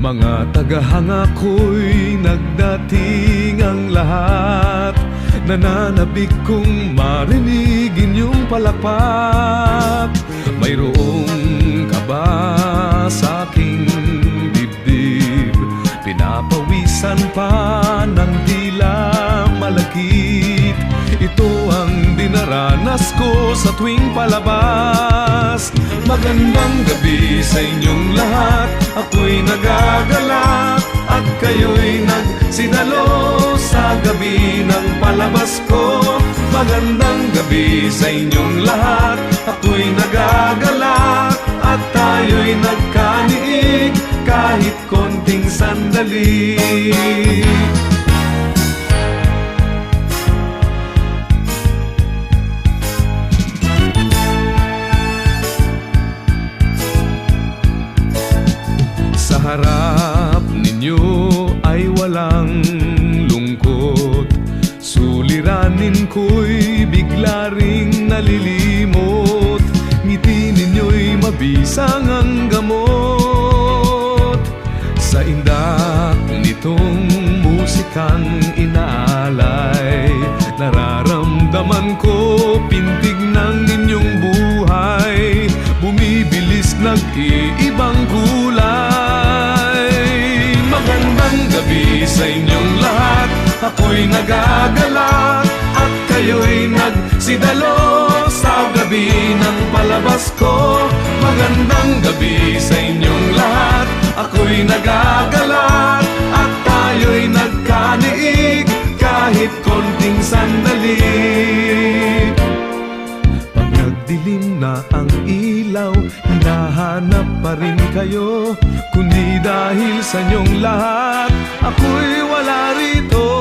Mga tagahanga ko'y nagdating ang lahat. Nananabik kong marinig inyong palakpak. Mayroong kaba sa aking dibdib, pinapawisan pa ng tila malakit. Ito ang dinaranas ko sa tuwing palabas. Magandang gabi sa inyong lahat. Ako'y nagagalak at kayo'y nagsidalo sa gabi ng palabas ko. Magandang gabi sa inyong lahat. Ako'y nagagalak at tayo'y nagkaniig kahit konting sandali. Sa harap ninyo ay walang lungkot. Suliranin ko'y bigla ring nalilimot. Ngiti ninyo'y mabisang ang gamot. Sa indak nitong musikang inaalay, nararamdaman ko pintig ng inyong buhay. Bumibilis nag-iibang kulay. Magandang gabi sa inyong lahat. Ako'y nagagalak at kayo'y nagsidalo sa gabi ng palabas ko. Magandang gabi sa inyong lahat. Ako'y nagagalak at tayo'y nagkaniig kahit konting sandali. Pag nagdilim na ang ilaw, hinahanap pa rin kayo. Kundi dahil sa inyong lahat, ako'y wala rito.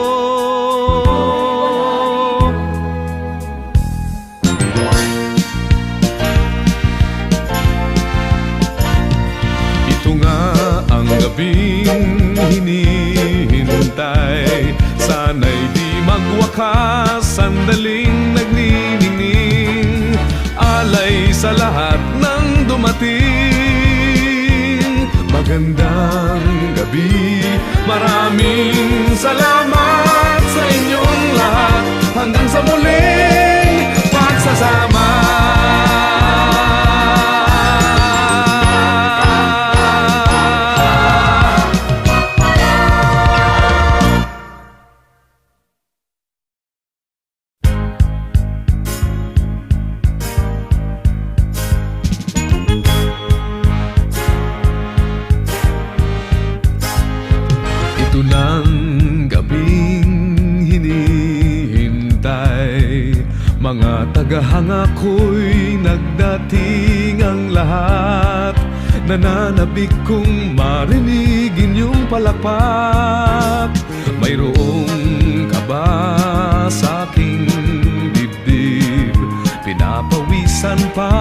Ito nga ang gabing hinihintay. Sana'y di magwakas, sandaling nagniningning. Alay sa lahat ng dumating. Magandang gabi, maraming salamat sa inyong lahat. Hanggang sa muling pagsasama. Ito ng gabing hinihintay. Mga tagahanga ko'y nagdating ang lahat. Nananabik kong marinig inyong palakpak. Mayroong kaba sa aking dibdib, pinapawisan pa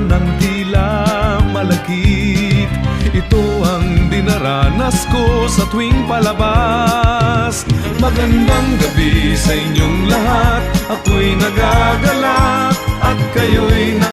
ng tila malakit. Ito ang dinaranas ko sa tuwing palabas. Magandang gabi sa inyong lahat. Ako'y nagagalak at kayo'y